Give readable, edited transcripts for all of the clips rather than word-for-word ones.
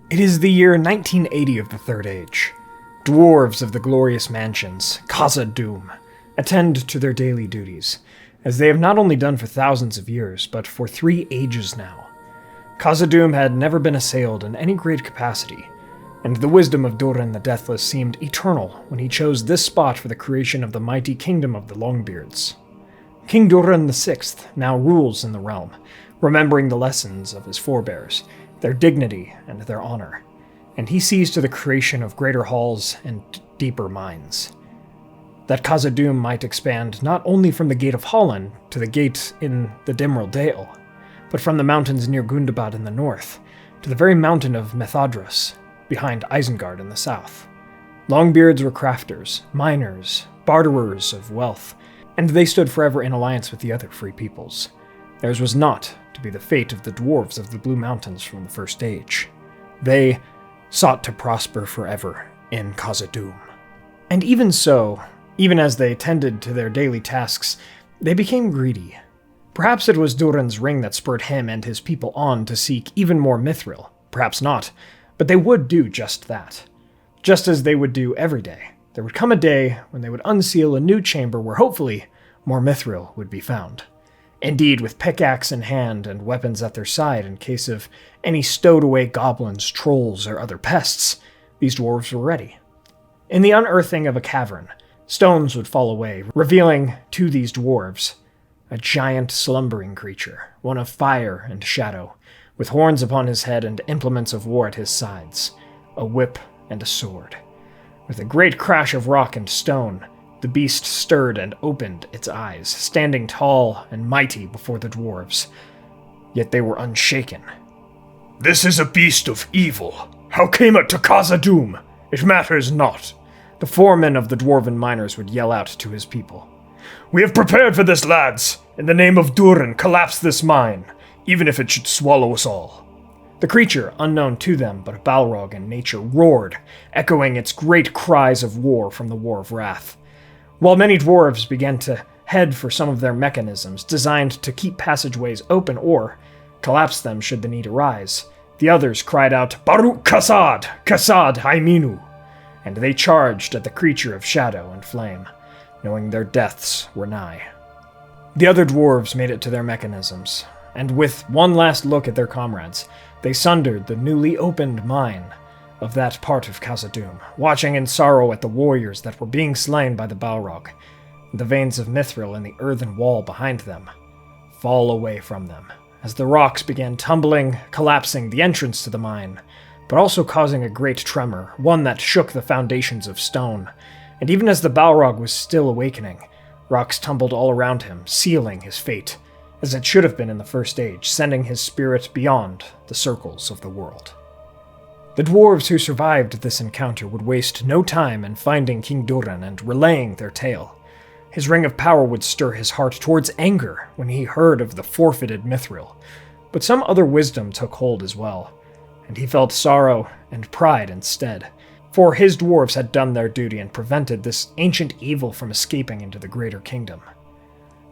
It is the year 1980 of the Third Age. Dwarves of the glorious mansions, Khazad-dûm, attend to their daily duties, as they have not only done for thousands of years, but for 3 ages now. Khazad-dûm had never been assailed in any great capacity, and the wisdom of Durin the Deathless seemed eternal when he chose this spot for the creation of the mighty kingdom of the Longbeards. King Durin VI now rules in the realm, remembering the lessons of his forebears, their dignity and their honor, and he sees to the creation of greater halls and deeper mines. That Khazad-dûm might expand not only from the Gate of Holland to the gate in the Dimril Dale, but from the mountains near Gundabad in the north, to the very mountain of Methadras, behind Isengard in the south. Longbeards were crafters, miners, barterers of wealth, and they stood forever in alliance with the other free peoples. Theirs was not to be the fate of the dwarves of the Blue Mountains from the First Age. They sought to prosper forever in Khazad-dûm. And even so, even as they tended to their daily tasks, they became greedy. Perhaps it was Durin's ring that spurred him and his people on to seek even more Mithril. Perhaps not, but they would do just that. Just as they would do every day. There would come a day when they would unseal a new chamber where hopefully more Mithril would be found. Indeed, with pickaxe in hand and weapons at their side in case of any stowed-away goblins, trolls, or other pests, these dwarves were ready. In the unearthing of a cavern, stones would fall away, revealing to these dwarves a giant slumbering creature, one of fire and shadow, with horns upon his head and implements of war at his sides, a whip and a sword. With a great crash of rock and stone, the beast stirred and opened its eyes, standing tall and mighty before the dwarves. Yet they were unshaken. "This is a beast of evil. How came it to Khazad-dûm? It matters not," the foreman of the dwarven miners would yell out to his people. "We have prepared for this, lads. In the name of Durin, collapse this mine, even if it should swallow us all." The creature, unknown to them but a Balrog in nature, roared, echoing its great cries of war from the War of Wrath. While many dwarves began to head for some of their mechanisms designed to keep passageways open or collapse them should the need arise, the others cried out, "Baruch Khazad! Khazad Haiminu!" And they charged at the creature of shadow and flame, knowing their deaths were nigh. The other dwarves made it to their mechanisms, and with one last look at their comrades, they sundered the newly opened mine of that part of Khazad-dûm, watching in sorrow at the warriors that were being slain by the Balrog, and the veins of Mithril in the earthen wall behind them fall away from them, as the rocks began tumbling, collapsing the entrance to the mine, but also causing a great tremor, one that shook the foundations of stone, and even as the Balrog was still awakening, rocks tumbled all around him, sealing his fate, as it should have been in the First Age, sending his spirit beyond the circles of the world. The dwarves who survived this encounter would waste no time in finding King Durin and relaying their tale. His ring of power would stir his heart towards anger when he heard of the forfeited Mithril, but some other wisdom took hold as well, and he felt sorrow and pride instead, for his dwarves had done their duty and prevented this ancient evil from escaping into the greater kingdom.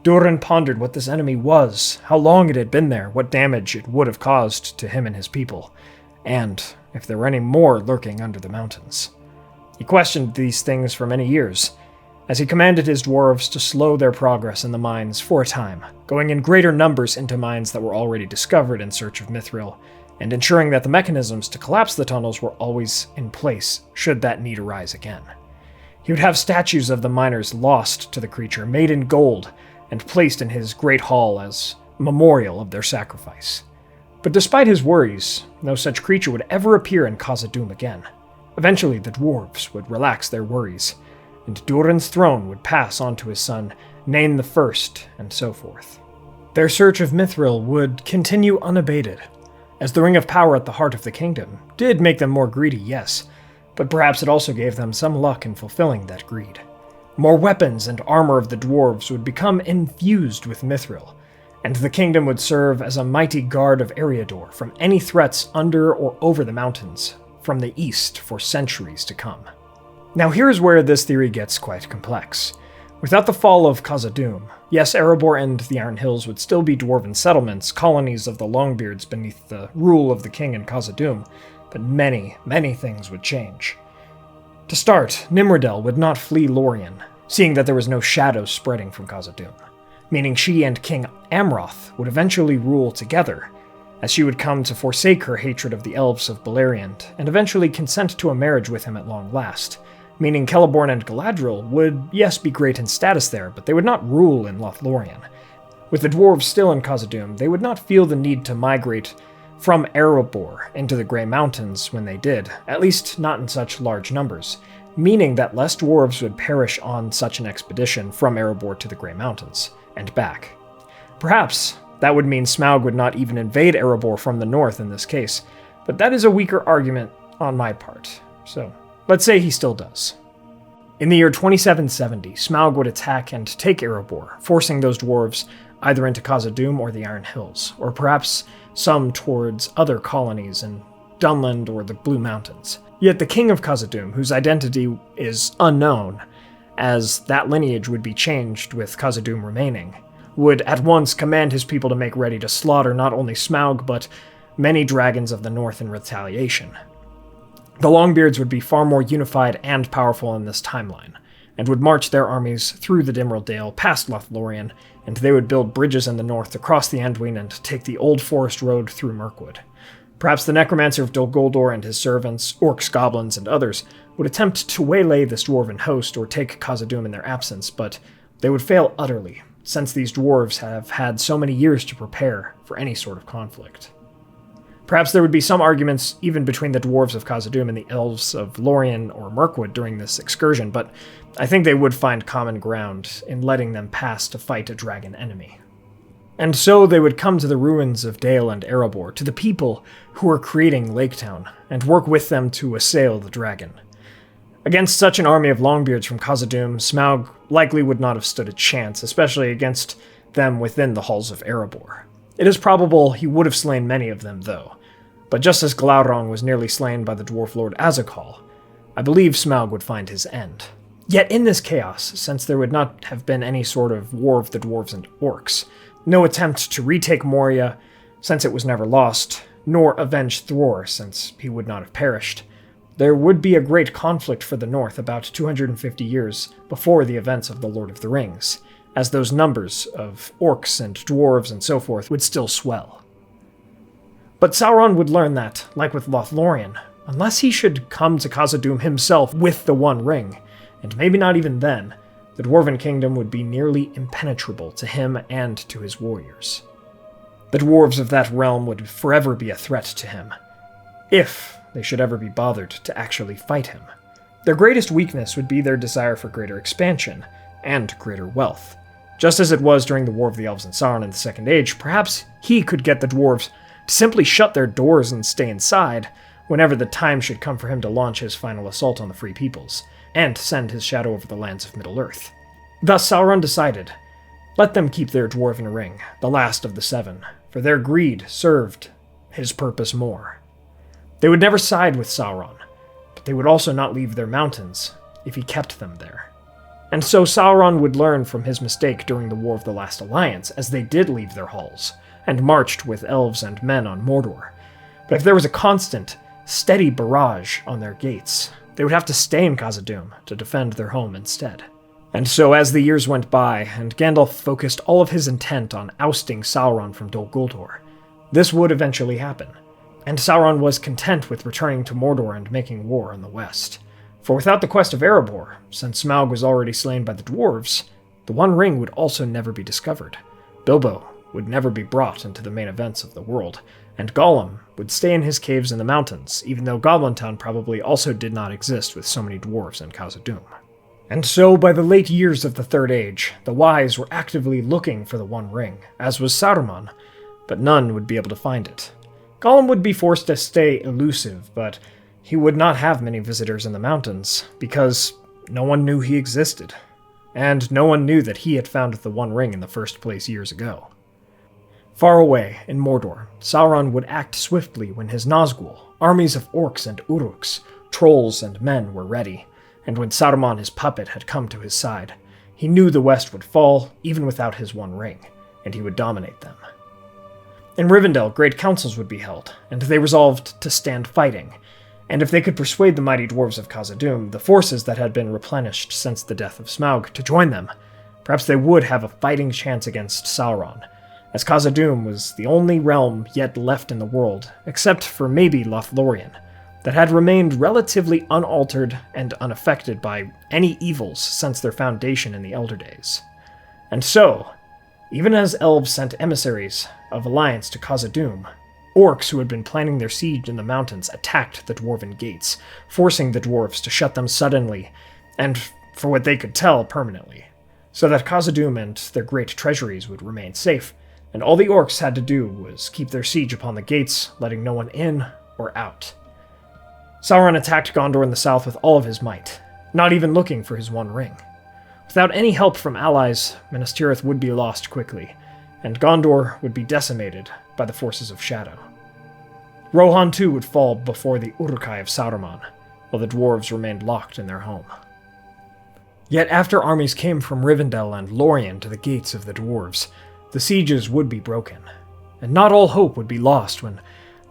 Durin pondered what this enemy was, how long it had been there, what damage it would have caused to him and his people, and if there were any more lurking under the mountains. He questioned these things for many years, as he commanded his dwarves to slow their progress in the mines for a time, going in greater numbers into mines that were already discovered in search of Mithril, and ensuring that the mechanisms to collapse the tunnels were always in place should that need arise again. He would have statues of the miners lost to the creature, made in gold, and placed in his great hall as a memorial of their sacrifice. But despite his worries, no such creature would ever appear in Khazad-dûm again. Eventually, the dwarves would relax their worries, and Durin's throne would pass on to his son, Nain I, and so forth. Their search of Mithril would continue unabated, as the Ring of Power at the heart of the kingdom did make them more greedy, yes, but perhaps it also gave them some luck in fulfilling that greed. More weapons and armor of the dwarves would become infused with Mithril, and the kingdom would serve as a mighty guard of Eriador from any threats under or over the mountains from the east for centuries to come. Now here is where this theory gets quite complex. Without the fall of Khazad-dûm, yes, Erebor and the Iron Hills would still be dwarven settlements, colonies of the Longbeards beneath the rule of the king in Khazad-dûm, but many, many things would change. To start, Nimrodel would not flee Lorien, seeing that there was no shadow spreading from Khazad-dûm, meaning she and King Amroth would eventually rule together, as she would come to forsake her hatred of the elves of Beleriand and eventually consent to a marriage with him at long last, meaning Celeborn and Galadriel would, yes, be great in status there, but they would not rule in Lothlorien. With the dwarves still in Khazad-dûm, they would not feel the need to migrate from Erebor into the Grey Mountains when they did, at least not in such large numbers, meaning that less dwarves would perish on such an expedition from Erebor to the Grey Mountains, and back. Perhaps that would mean Smaug would not even invade Erebor from the north in this case, but that is a weaker argument on my part, so let's say he still does. In the year 2770, Smaug would attack and take Erebor, forcing those dwarves either into Khazad-dûm or the Iron Hills, or perhaps some towards other colonies in Dunland or the Blue Mountains. Yet the king of Khazad-dûm, whose identity is unknown, as that lineage would be changed with Khazad-dûm remaining, would at once command his people to make ready to slaughter not only Smaug, but many dragons of the north in retaliation. The Longbeards would be far more unified and powerful in this timeline, and would march their armies through the Dimril Dale past Lothlorien, and they would build bridges in the north to cross the Anduin and take the Old Forest Road through Mirkwood. Perhaps the necromancer of Dol Guldur and his servants, orcs, goblins, and others, would attempt to waylay this dwarven host or take Khazad-dûm in their absence, but they would fail utterly, since these dwarves have had so many years to prepare for any sort of conflict. Perhaps there would be some arguments even between the dwarves of Khazad-dûm and the elves of Lorien or Mirkwood during this excursion, but I think they would find common ground in letting them pass to fight a dragon enemy. And so they would come to the ruins of Dale and Erebor, to the people who were creating Laketown, and work with them to assail the dragon. Against such an army of Longbeards from Khazad-dûm, Smaug likely would not have stood a chance, especially against them within the halls of Erebor. It is probable he would have slain many of them, though, but just as Glaurung was nearly slain by the dwarf lord Azekal, I believe Smaug would find his end. Yet in this chaos, since there would not have been any sort of war of the dwarves and orcs, no attempt to retake Moria, since it was never lost, nor avenge Thror, since he would not have perished, there would be a great conflict for the north about 250 years before the events of the Lord of the Rings, as those numbers of orcs and dwarves and so forth would still swell. But Sauron would learn that, like with Lothlorien, unless he should come to Khazad-dûm himself with the One Ring, and maybe not even then, the Dwarven Kingdom would be nearly impenetrable to him and to his warriors. The dwarves of that realm would forever be a threat to him, if they should ever be bothered to actually fight him. Their greatest weakness would be their desire for greater expansion and greater wealth. Just as it was during the War of the Elves and Sauron in the Second Age, perhaps he could get the dwarves to simply shut their doors and stay inside whenever the time should come for him to launch his final assault on the Free Peoples, and send his shadow over the lands of Middle-earth. Thus Sauron decided, let them keep their dwarven ring, the last of the seven, for their greed served his purpose more. They would never side with Sauron, but they would also not leave their mountains if he kept them there. And so Sauron would learn from his mistake during the War of the Last Alliance, as they did leave their halls, and marched with elves and men on Mordor. But if there was a constant, steady barrage on their gates, they would have to stay in Khazad-dûm to defend their home instead. And so as the years went by, and Gandalf focused all of his intent on ousting Sauron from Dol Guldur, this would eventually happen, and Sauron was content with returning to Mordor and making war in the west. For without the quest of Erebor, since Smaug was already slain by the dwarves, the One Ring would also never be discovered. Bilbo would never be brought into the main events of the world, and Gollum would stay in his caves in the mountains, even though Goblin Town probably also did not exist with so many dwarves in Khazad-dûm. And so, by the late years of the Third Age, the wise were actively looking for the One Ring, as was Saruman, but none would be able to find it. Gollum would be forced to stay elusive, but he would not have many visitors in the mountains, because no one knew he existed, and no one knew that he had found the One Ring in the first place years ago. Far away, in Mordor, Sauron would act swiftly when his Nazgûl, armies of orcs and uruks, trolls and men were ready, and when Saruman his puppet had come to his side, he knew the West would fall even without his One Ring, and he would dominate them. In Rivendell, great councils would be held, and they resolved to stand fighting. And if they could persuade the mighty dwarves of Khazad-dûm, the forces that had been replenished since the death of Smaug, to join them, perhaps they would have a fighting chance against Sauron, as Khazad-dûm was the only realm yet left in the world, except for maybe Lothlorien, that had remained relatively unaltered and unaffected by any evils since their foundation in the Elder Days. And so, even as elves sent emissaries of alliance to Khazad-dûm, orcs who had been planning their siege in the mountains attacked the dwarven gates, forcing the dwarves to shut them suddenly, and, for what they could tell, permanently, so that Khazad-dûm and their great treasuries would remain safe, and all the orcs had to do was keep their siege upon the gates, letting no one in or out. Sauron attacked Gondor in the south with all of his might, not even looking for his one ring. Without any help from allies, Minas Tirith would be lost quickly, and Gondor would be decimated by the forces of Shadow. Rohan too would fall before the Uruk-hai of Saruman, while the dwarves remained locked in their home. Yet after armies came from Rivendell and Lorien to the gates of the dwarves, the sieges would be broken, and not all hope would be lost when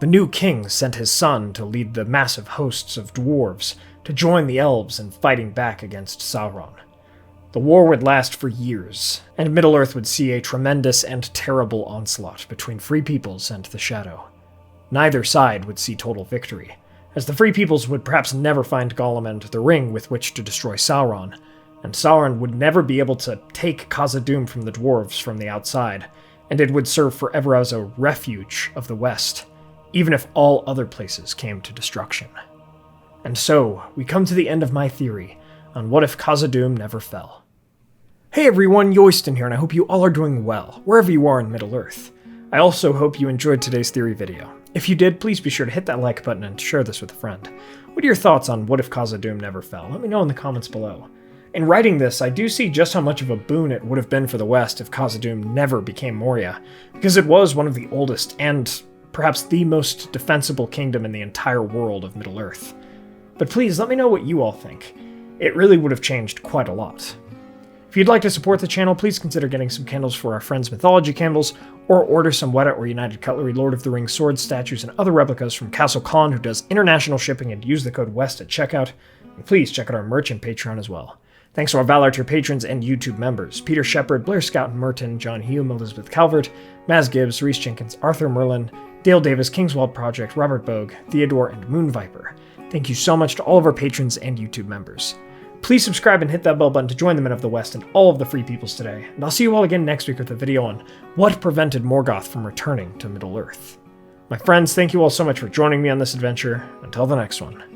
the new king sent his son to lead the massive hosts of dwarves to join the elves in fighting back against Sauron. The war would last for years, and Middle-earth would see a tremendous and terrible onslaught between Free Peoples and the Shadow. Neither side would see total victory, as the Free Peoples would perhaps never find Gollum and the ring with which to destroy Sauron, and Sauron would never be able to take Khazad-dûm from the dwarves from the outside, and it would serve forever as a refuge of the West, even if all other places came to destruction. And so, we come to the end of my theory on what if Khazad-dûm never fell. Hey everyone, Yoiston here, and I hope you all are doing well, wherever you are in Middle-earth. I also hope you enjoyed today's theory video. If you did, please be sure to hit that like button and share this with a friend. What are your thoughts on what if Khazad-dûm never fell? Let me know in the comments below. In writing this, I do see just how much of a boon it would have been for the West if Khazad-dûm never became Moria, because it was one of the oldest and perhaps the most defensible kingdom in the entire world of Middle-earth. But please let me know what you all think. It really would have changed quite a lot. If you'd like to support the channel, please consider getting some candles for our friends Mythologie Candles, or order some Weta or United Cutlery Lord of the Rings swords, statues, and other replicas from Castle Con, who does international shipping, and use the code WEST at checkout. And please check out our merch and Patreon as well. Thanks to our Valar tier patrons and YouTube members: Peter Shepard, Blair Scout and Merton, John Hume, Elizabeth Calvert, Maz Gibbs, Reese Jenkins, Arthur Merlin, Dale Davis, Kingswald Project, Robert Bogue, Theodore, and Moon Viper. Thank you so much to all of our patrons and YouTube members. Please subscribe and hit that bell button to join the Men of the West and all of the Free Peoples today, and I'll see you all again next week with a video on what prevented Morgoth from returning to Middle-earth. My friends, thank you all so much for joining me on this adventure. Until the next one.